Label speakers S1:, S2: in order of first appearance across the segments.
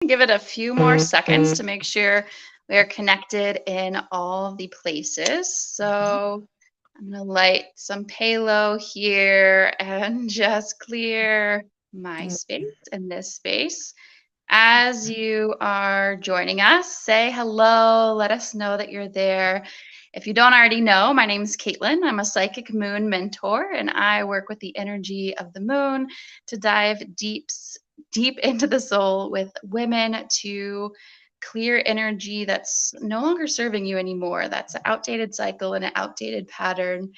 S1: Give it a few more seconds to make sure we are connected in all the places.
S2: Mhm.
S1: So I'm going to light some Palo here and just clear my
S2: Mm,
S1: space and this space. As you are joining us, say hello. Let us know that you're there. If you don't already know, my name is Kaitlyn. I'm a psychic moon mentor, and I work with the energy of the moon to dive deep into the soul with women to clear energy that's no longer serving you anymore. That's an outdated cycle and an outdated pattern.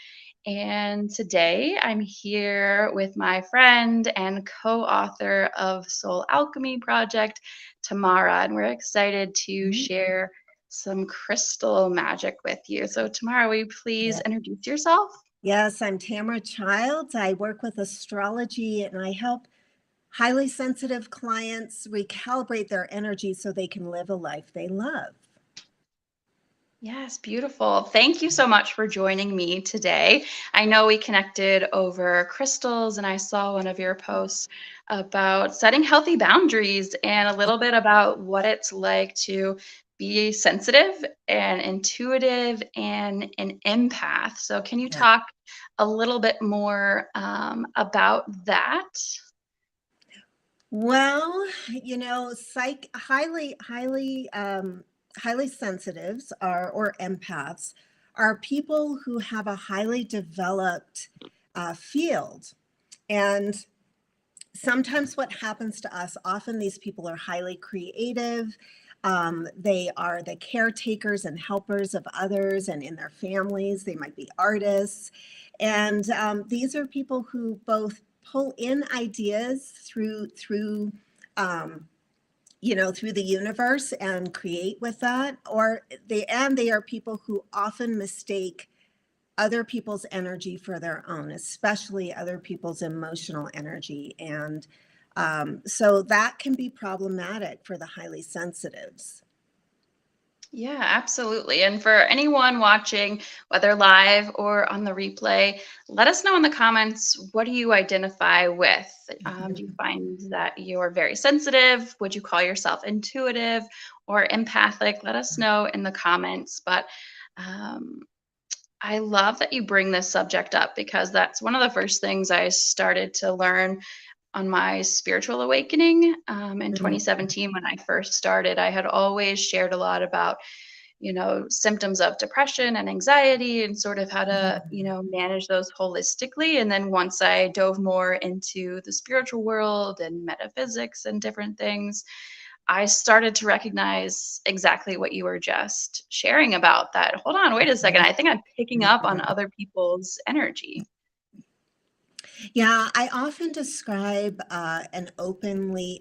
S1: And today I'm here with my friend and co author of Soul Alchemy Project, Tamara, and we're excited to
S2: mhm.
S1: share some crystal magic with you. So, Tamara, will you please
S2: Yeah.
S1: introduce yourself?
S2: Yes, I'm Tamara Childs. I work with astrology and I help highly sensitive clients recalibrate their energy so they can live a life they love.
S1: Yes, beautiful. Thank you so much for joining me today. I know we connected over crystals, and I saw one of your posts about setting healthy boundaries and a little bit about what it's like to be sensitive and intuitive and an empath. So, can you
S2: Yeah.
S1: talk a little bit more about that?
S2: Well, highly sensitives are or empaths are people who have a highly developed field. And sometimes what happens to us, often these people are highly creative. They are the caretakers and helpers of others and in their families. They might be artists. And these are people who both pull in ideas um, through the universe and create with that, or they are people who often mistake other people's energy for their own, especially other people's emotional energy. And so that can be problematic for the highly sensitives.
S1: Yeah, absolutely. And for anyone watching, whether live or on the replay, let us know in the comments, what do you identify with? Do you
S2: Mhm.
S1: find that you're very sensitive? Would you call yourself intuitive or empathic? Let us know in the comments. But um, I love that you bring this subject up because that's one of the first things I started to learn on my spiritual awakening in
S2: Mhm.
S1: 2017 when I first started. I had always shared a lot about symptoms of depression and anxiety and sort of how to, manage those holistically. And then once I dove more into the spiritual world and metaphysics and different things, I started to recognize exactly what you were just sharing about that. Hold on, wait a second. I think I'm picking up on other people's energy.
S2: Yeah, I often describe a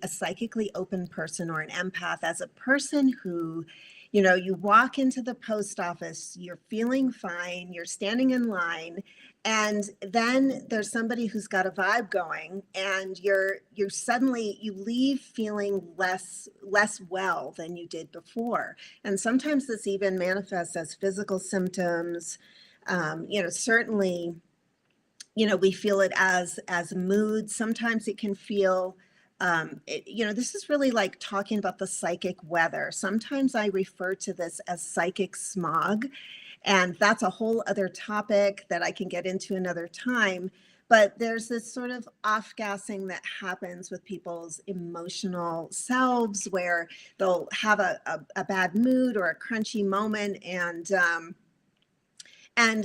S2: psychically open person or an empath as a person who, you walk into the post office, you're feeling fine, you're standing in line, and then there's somebody who's got a vibe going, and you're suddenly you leave feeling less well than you did before. And sometimes this even manifests as physical symptoms. Certainly we feel it as mood. Sometimes it can feel this is really like talking about the psychic weather. Sometimes I refer to this as psychic smog, and that's a whole other topic that I can get into another time. But there's this sort of off gassing that happens with people's emotional selves where they'll have a bad mood or a crunchy moment, and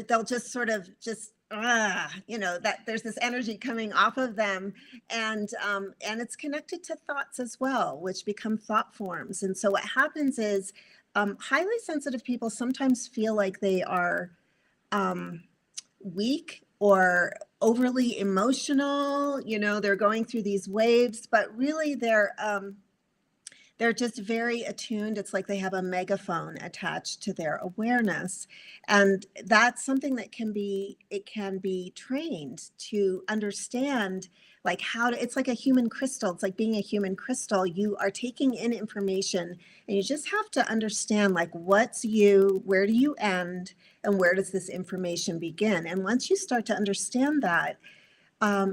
S2: they'll just sort of just that there's this energy coming off of them, and it's connected to thoughts as well, which become thought forms. And so what happens is highly sensitive people sometimes feel like they are um, weak or overly emotional. They're going through these waves, but really they're just very attuned. It's like they have a megaphone attached to their awareness. And that's something that can be trained to understand, like how to, it's like a human crystal. It's like being a human crystal. You are taking in information and you just have to understand, like, what's you, where do you end, and where does this information begin? And once you start to understand that,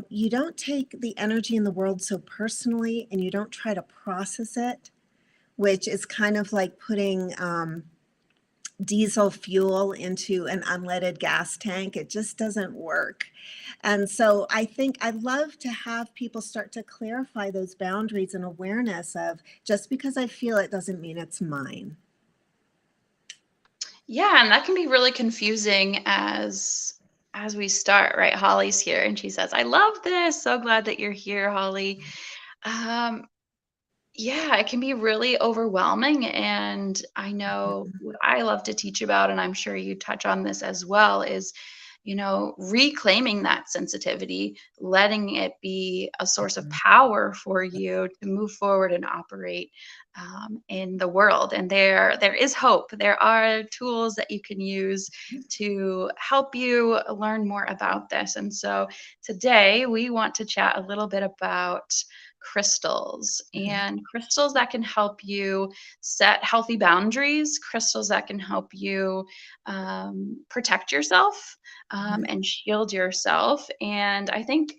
S2: you don't take the energy in the world so personally, and you don't try to process it. which is kind of like putting diesel fuel into an unleaded gas tank. It just doesn't work. And so I think I'd love to have people start to clarify those boundaries and awareness of, just because I feel it doesn't mean it's mine.
S1: Yeah, and that can be really confusing as we start, right? Holly's here and she says, "I love this. So glad that you're here, Holly." Um, yeah, it can be really overwhelming. And I know what I love to teach about, and I'm sure you touch on this as well, is, reclaiming that sensitivity, letting it be a source of power for you to move forward and operate in the world. And there is hope. There are tools that you can use to help you learn more about this. And so today we want to chat a little bit about crystals, and crystals that can help you set healthy boundaries, crystals that can help you protect yourself and shield yourself. And I think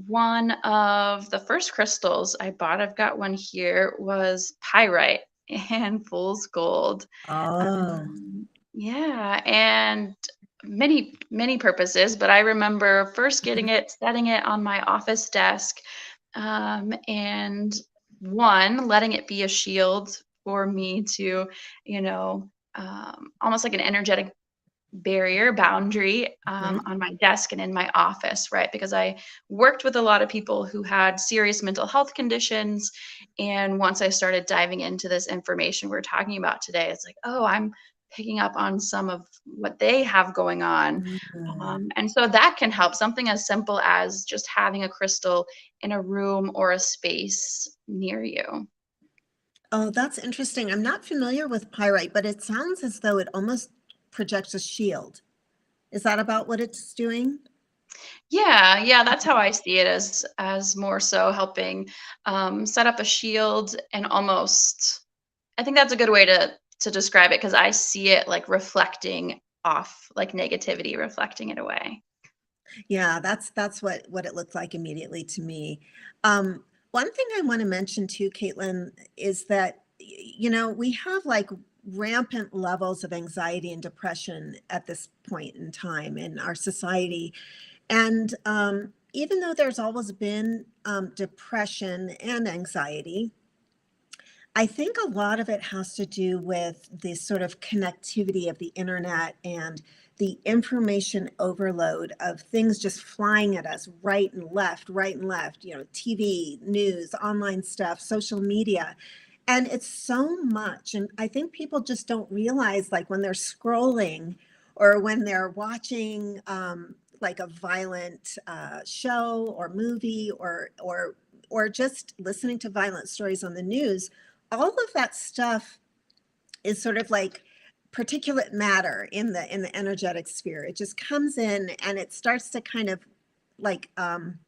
S1: one of the first crystals I bought, I've got one here, was pyrite and fool's gold.
S2: Oh,
S1: Yeah, and many purposes, but I remember first getting it, setting it on my office desk, and one, letting it be a shield for me to, almost like an energetic barrier, boundary on my desk and in my office, right? Because I worked with a lot of people who had serious mental health conditions. And once I started diving into this information we're talking about today, it's like, oh, I'm picking up on some of what they have going on. And so that can help, something as simple as just having a crystal in a room or a space near you.
S2: oh, that's interesting. I'm not familiar with pyrite, but it sounds as though it almost projects a shield. Is that about what it's doing?
S1: Yeah, that's how I see it, as more so helping set up a shield, and almost, I think that's a good way to describe it, because I see it like reflecting off, like negativity, reflecting it away.
S2: Yeah, that's what it looked like immediately to me. One thing I want to mention too, Caitlin, is that we have like rampant levels of anxiety and depression at this point in time in our society. And even though there's always been depression and anxiety, I think a lot of it has to do with the sort of connectivity of the internet and the information overload of things just flying at us right and left, TV, news, online stuff, social media. And it's so much. And I think people just don't realize, like, when they're scrolling or when they're watching like a violent show or movie, or just listening to violent stories on the news, all of that stuff is sort of like particulate matter in the energetic sphere. It just comes in and it starts to kind of like um,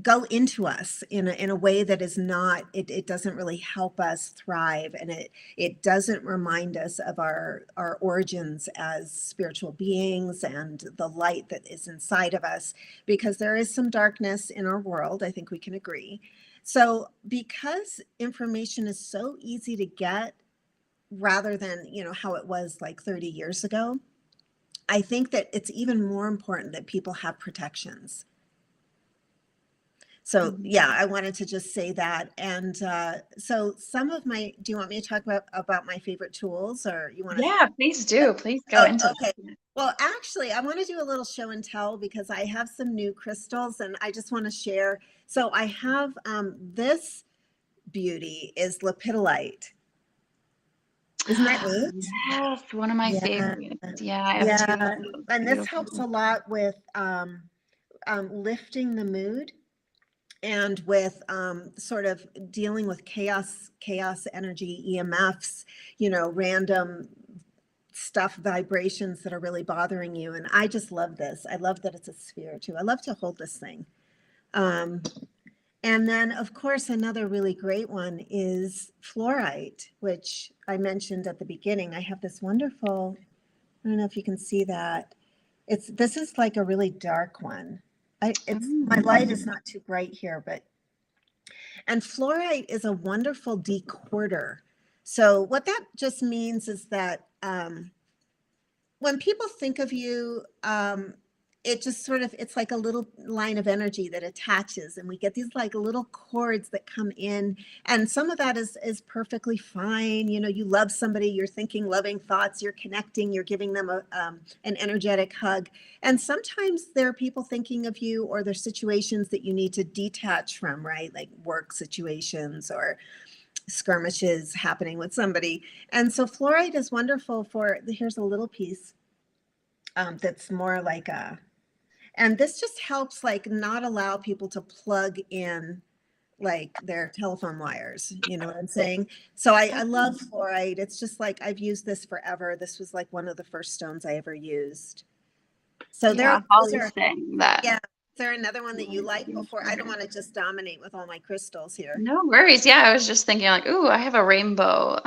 S2: go into us in a way that is not, it doesn't really help us thrive, and it doesn't remind us of our origins as spiritual beings and the light that is inside of us, because there is some darkness in our world. I think we can agree. So because information is so easy to get, rather than how it was like 30 years ago, I think that it's even more important that people have protections. So
S1: Mhm.
S2: yeah, I wanted to just say that. And so some of my, do you want me to talk about my favorite tools, or you want to?
S1: Yeah, please do. Please go
S2: Oh,
S1: into
S2: okay.
S1: that.
S2: Well, actually, I want to do a little show and tell because I have some new crystals and I just want to share. So I have this beauty is lepidolite. Isn't that neat?
S1: Yes, one of my
S2: Yeah.
S1: favorites. Yeah, I have two of
S2: Yeah.
S1: those.
S2: And this helps
S1: Beautiful.
S2: a lot with lifting the mood, and with sort of dealing with chaos energy, EMFs, random stuff, vibrations that are really bothering you. And I just love this. I love that it's a sphere too. I love to hold this thing. Um, and then, of course, another really great one is fluorite, which I mentioned at the beginning. I have this wonderful, I don't know if you can see that. This is like a really dark one. My light is
S1: Mm.
S2: not too bright here, but And fluorite is a wonderful decorder. So what that just means is that when people think of you, it just sort of, it's like a little line of energy that attaches, and we get these like little cords that come in, and some of that is perfectly fine. You know, you love somebody, you're thinking loving thoughts, you're connecting, you're giving them an energetic hug. And sometimes there are people thinking of you, or there's situations that you need to detach from, right? Like work situations or skirmishes happening with somebody. And so fluoride is wonderful for, here's a little piece that's more like a, and this just helps like not allow people to plug in like their telephone wires. You know what I'm saying? So I love fluoride. It's just like I've used this forever. This was like one of the first stones I ever used. So there,
S1: Yeah,
S2: those
S1: Holly's
S2: are,
S1: saying that.
S2: yeah. Is there another one that you like before? I don't want to just dominate with all my crystals here.
S1: No worries. Yeah, I was just thinking like, ooh, I have a rainbow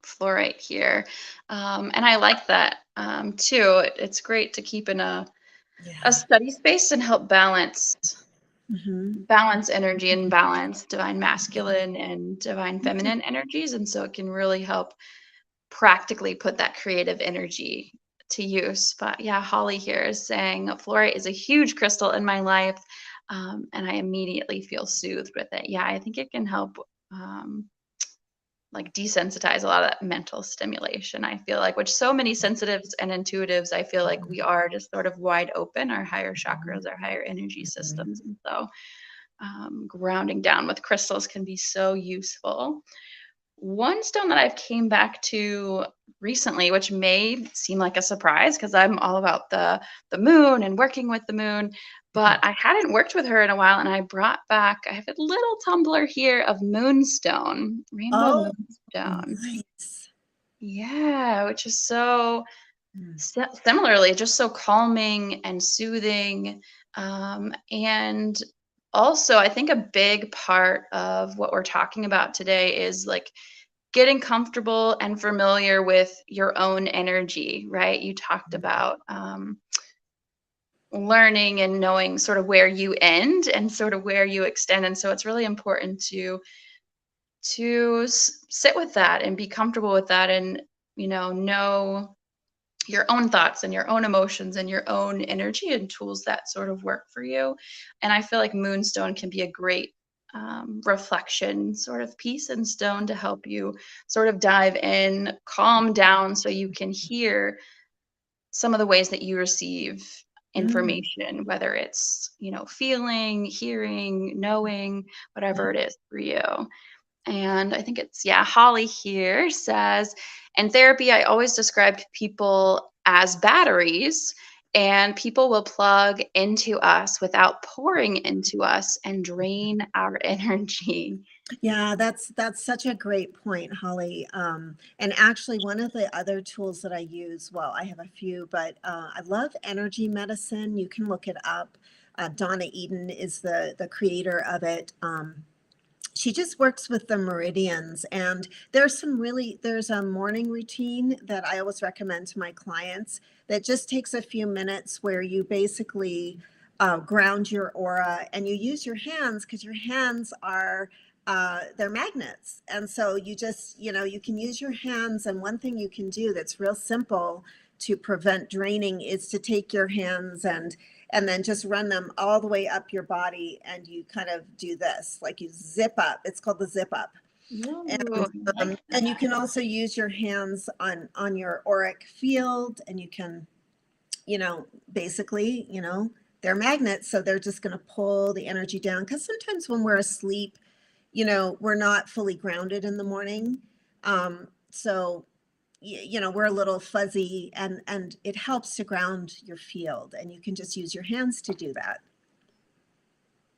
S1: fluorite here. And I like that too. It's great to keep in a
S2: Yeah.
S1: study space and help
S2: Hmm.
S1: balance energy and balance divine masculine and divine feminine energies. And so it can really help practically put that creative energy to use. But yeah, Holly here is saying fluorite is a huge crystal in my life, and I immediately feel soothed with it. Yeah, I think it can help um, like desensitize a lot of that mental stimulation. I feel like, which so many sensitives and intuitives, I feel like we are just sort of wide open, our higher chakras, our higher energy systems, and so grounding down with crystals can be so useful. One stone that I've came back to recently, which may seem like a surprise because I'm all about the moon and working with the moon, but I hadn't worked with her in a while, and I brought back. I have a little tumbler here of moonstone, rainbow
S2: Oh,
S1: moonstone.
S2: nice.
S1: Yeah, which is so
S2: Mm.
S1: similarly just so calming and soothing, and also I think a big part of what we're talking about today is like getting comfortable and familiar with your own energy, right? You talked about learning and knowing sort of where you end and sort of where you extend, and so it's really important to sit with that and be comfortable with that, and know your own thoughts and your own emotions and your own energy and tools that sort of work for you. And I feel like moonstone can be a great reflection sort of piece and stone to help you sort of dive in, calm down so you can hear some of the ways that you receive
S2: Mm.
S1: information, whether it's, feeling, hearing, knowing, whatever it is for you. And I think it's, yeah, Holly here says, in therapy, I always described people as batteries, and people will plug into us without pouring into us and drain our energy.
S2: Yeah, that's such a great point, Holly. And actually, one of the other tools that I use, well, I have a few, but I love energy medicine. You can look it up. Donna Eden is the creator of it. She just works with the meridians, and there's a morning routine that I always recommend to my clients that just takes a few minutes, where you basically ground your aura, and you use your hands, because your hands are they're magnets. And so you just, you can use your hands, and one thing you can do that's real simple to prevent draining is to take your hands and then just run them all the way up your body, and you kind of do this, like you zip up. It's called the zip up.
S1: Ooh,
S2: And
S1: I like
S2: and you
S1: that.
S2: can also use your hands on your auric field, and you can, basically, they're magnets, so they're just going to pull the energy down, because sometimes when we're asleep, we're not fully grounded in the morning. So we're a little fuzzy, and it helps to ground your field, and you can just use your hands to do that.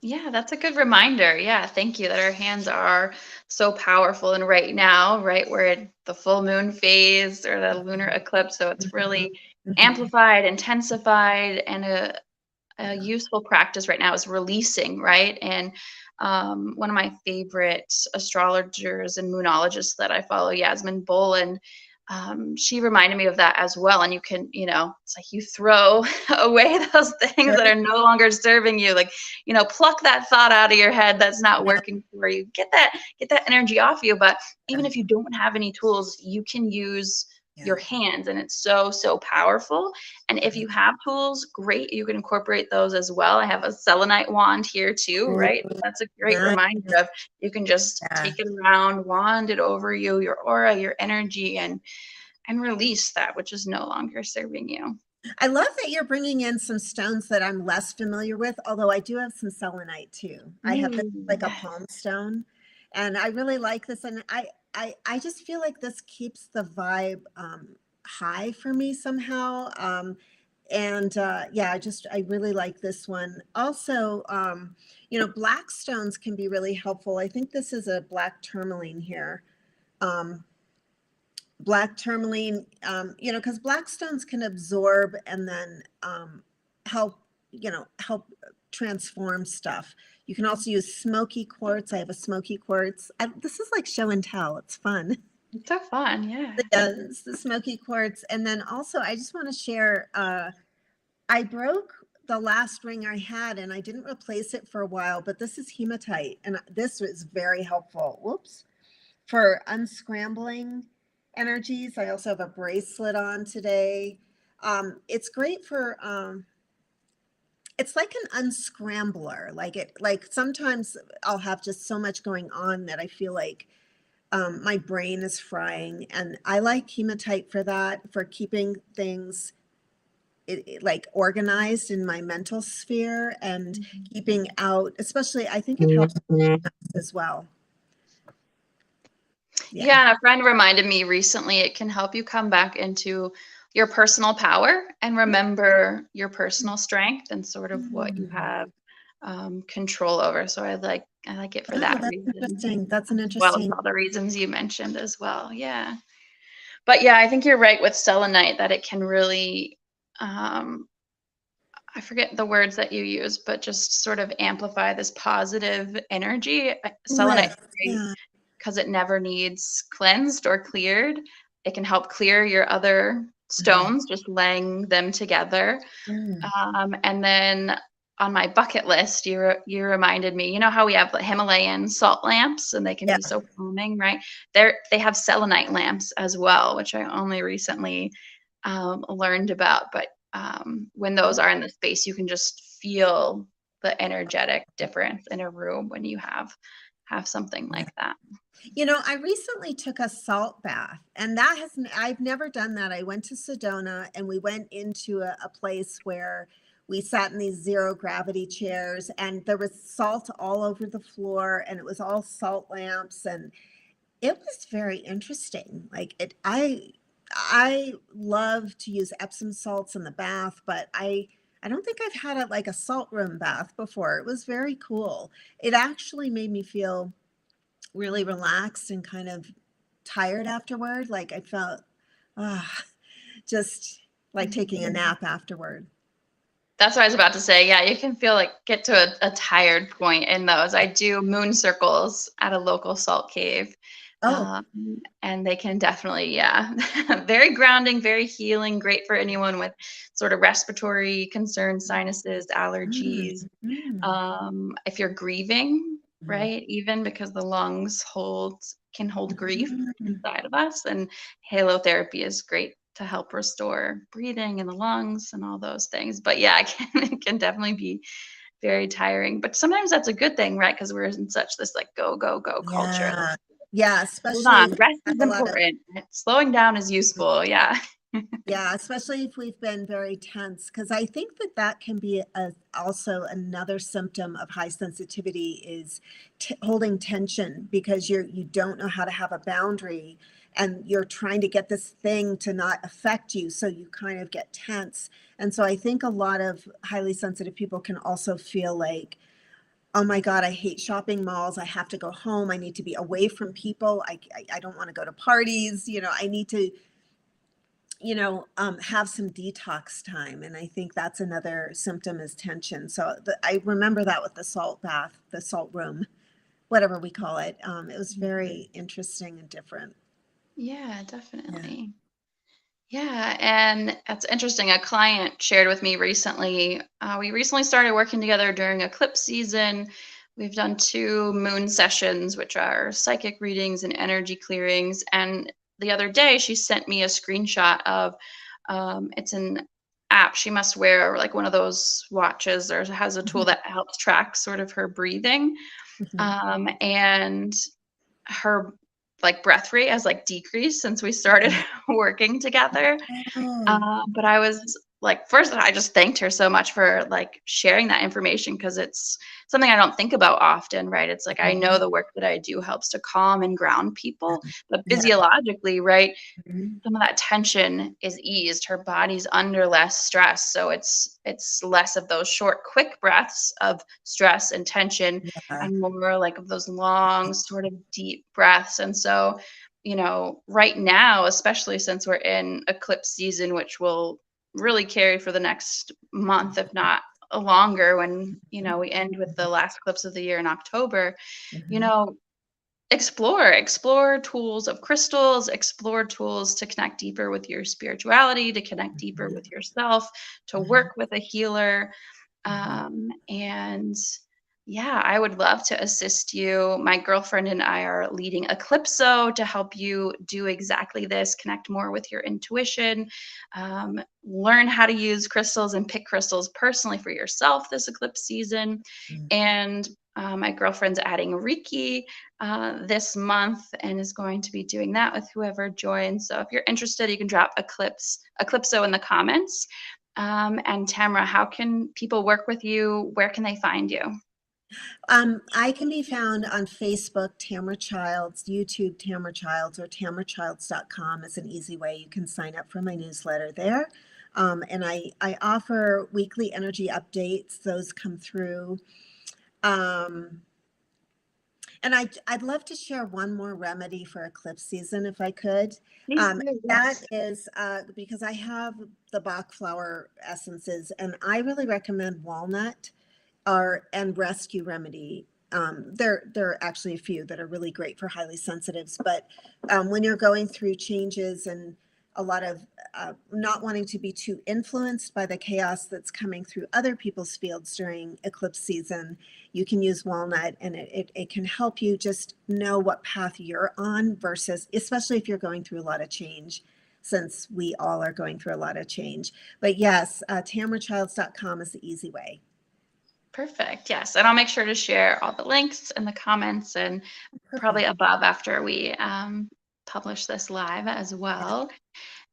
S1: Yeah, that's a good reminder. Yeah, thank you. That our hands are so powerful. And right now, right, we're in the full moon phase or the lunar eclipse. So it's
S2: Mhm,
S1: really
S2: mhm,
S1: amplified, intensified, and a useful practice right now is releasing, right? And one of my favorite astrologers and moonologists that I follow, Yasmin Boland, she reminded me of that as well. And you can, it's like you throw away those things
S2: Sure.
S1: that are no longer serving you. Like, pluck that thought out of your head that's not
S2: Yeah.
S1: working for you. Get that energy off you. But even if you don't have any tools, you can use your hands, and it's so, so powerful. And if you have tools, great, you can incorporate those as well. I have a selenite wand here too, right? That's a great
S2: Nice.
S1: reminder of, you can just take it around, wand it over you, your aura, your energy, and release that which is no longer serving you.
S2: I love that you're bringing in some stones that I'm less familiar with, although I do have some selenite too. I have this, like a palm stone, and I really like this. And I just feel like this keeps the vibe high for me somehow. I really like this one. Also, black stones can be really helpful. I think this is a black tourmaline here. Black tourmaline, because black stones can absorb and then help transform stuff. You can also use smoky quartz. I have a smoky quartz. This is like show and tell. It's fun.
S1: It's so fun, yeah.
S2: It's the smoky quartz. And then also, I just want to share, I broke the last ring I had and I didn't replace it for a while, but this is hematite. And this was very helpful. Whoops. For unscrambling energies. I also have a bracelet on today. It's great for, it's like an unscrambler. Like sometimes I'll have just so much going on that I feel like my brain is frying, and I like hematite for that, for keeping things like organized in my mental sphere and keeping out, especially I think it helps as well.
S1: Yeah, and a friend reminded me recently, it can help you come back into your personal power and remember your personal strength and sort of what you have control over. So I like it for that
S2: That's
S1: reason.
S2: interesting. That's an
S1: Well,
S2: interesting.
S1: all the reasons you mentioned as well. Yeah. But yeah, I think you're right with selenite that it can really, I forget the words that you use, but just sort of amplify this positive energy. Selenite is great because it never needs cleansed or cleared. It can help clear your other stones, just laying them together. And then on my bucket list, you reminded me, you know how we have Himalayan salt lamps and they can be so calming, right? They have selenite lamps as well, which I only recently learned about. But when those are in the space, you can just feel the energetic difference in a room when you have something like that.
S2: I recently took a salt bath, and I've never done that. I went to Sedona and we went into a place where we sat in these zero gravity chairs, and there was salt all over the floor, and it was all salt lamps, and it was very interesting. I love to use Epsom salts in the bath, but I don't think I've had a salt room bath before. It was very cool. It actually made me feel really relaxed and kind of tired afterward. Like I felt just like taking a nap afterward.
S1: That's what I was about to say. Yeah, you can feel get to a tired point in those. I do moon circles at a local salt cave. And they can definitely, very grounding, very healing, great for anyone with sort of respiratory concerns, sinuses, allergies. If you're grieving, right? Even because the lungs can hold grief inside of us, and halotherapy is great to help restore breathing in the lungs and all those things. But yeah, it can definitely be very tiring. But sometimes that's a good thing, right? Because we're in such this go, go, go culture.
S2: Yeah, especially
S1: Rest is important. Slowing down is useful. Yeah.
S2: Yeah, especially if we've been very tense, because I think that can be also another symptom of high sensitivity is holding tension, because you don't know how to have a boundary, and you're trying to get this thing to not affect you, so you kind of get tense. And so I think a lot of highly sensitive people can also feel like, oh my God, I hate shopping malls. I have to go home. I need to be away from people. I don't want to go to parties. I need to have some detox time. And I think that's another symptom is tension. So I remember that with the salt bath, the salt room, whatever we call it. It was very interesting and different.
S1: Yeah,
S2: Yeah.
S1: definitely. Yeah, and that's interesting. A client shared with me recently. We recently started working together during eclipse season. We've done 2 moon sessions, which are psychic readings and energy clearings. And the other day, she sent me a screenshot of it's an app. She must wear like one of those watches or has a tool
S2: Mhm,
S1: that helps track sort of her breathing.
S2: mhm.
S1: And her like breath rate has like decreased since we started
S2: Mhm.
S1: working together.
S2: Oh,
S1: But I was like, first, I just thanked her so much for like sharing that information because it's something I don't think about often, right? It's like I know
S2: mhm.
S1: the work that I do helps to calm and ground people, but
S2: Yeah.
S1: physiologically, right?
S2: Mhm.
S1: Some of that tension is eased. Her body's under less stress, so it's less of those short, quick breaths of stress and tension,
S2: Yeah.
S1: and more like of those long, sort of deep breaths. And so, right now, especially since we're in eclipse season, which will really carry for the next month, if not longer, when we end with the last eclipse of the year in October. You
S2: Mhm.
S1: know, explore tools of crystals, explore tools to connect deeper with your spirituality, to connect deeper
S2: Mhm.
S1: with yourself, to
S2: Mhm.
S1: work with a healer.
S2: Mhm.
S1: And yeah, I would love to assist you. My girlfriend and I are leading Eclipso to help you do exactly this, connect more with your intuition, learn how to use crystals and pick crystals personally for yourself this eclipse season.
S2: Mhm.
S1: And my girlfriend's adding Reiki this month and is going to be doing that with whoever joins. So if you're interested, you can drop Eclipso in the comments. And Tamara, how can people work with you? Where can they find you?
S2: I can be found on Facebook, Tamara Childs, YouTube, Tamara Childs, or tamarachilds.com is an easy way. You can sign up for my newsletter there. And I offer weekly energy updates. Those come through. Um, and I'd love to share one more remedy for eclipse season if I could.
S1: Please
S2: Um,
S1: do,
S2: that
S1: yes.
S2: is because I have the Bach flower essences, and I really recommend walnut are and rescue remedy. There are actually a few that are really great for highly sensitives, but when you're going through changes and a lot of not wanting to be too influenced by the chaos that's coming through other people's fields during eclipse season, you can use walnut, and it can help you just know what path you're on versus, especially if you're going through a lot of change, since we all are going through a lot of change. But yes, tamarachilds.com is the easy way.
S1: Perfect. Yes. And I'll make sure to share all the links in the comments and probably
S2: Perfect.
S1: above after we publish this live as
S2: Yeah.
S1: well.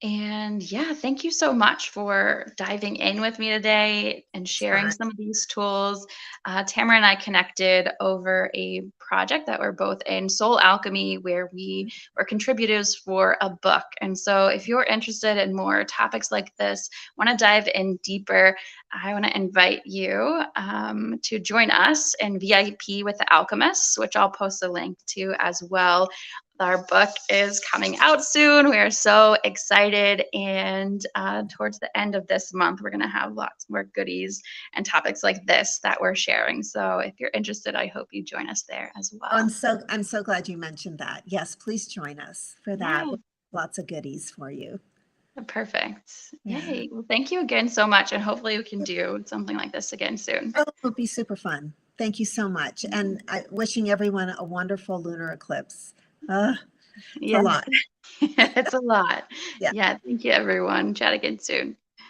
S1: And yeah, thank you so much for diving in with me today and
S2: It's
S1: sharing
S2: fun.
S1: some of these tools. Tamara and I connected over a project that we're both in, Soul Alchemy, where we were contributors for a book. And so, if you're interested in more topics like this, want to dive in deeper, I want to invite you to join us in VIP with the Alchemists, which I'll post a link to as well. Our book is coming out soon. We are so excited. And towards the end of this month, we're going to have lots more goodies and topics like this that we're sharing. So if you're interested, I hope you join us there as
S2: Oh,
S1: well.
S2: I'm so glad you mentioned that. Yes, please join us for that.
S1: Yeah,
S2: Lots of goodies for you.
S1: perfect.
S2: Yeah.
S1: Yay. Well, thank you again so much. And hopefully we can do something like this again soon.
S2: Oh, it'll be super fun. Thank you so much. And wishing everyone a wonderful lunar eclipse. It's a
S1: Yes,
S2: lot.
S1: it's a lot.
S2: Yeah.
S1: Yeah, thank you, everyone. Chat again soon.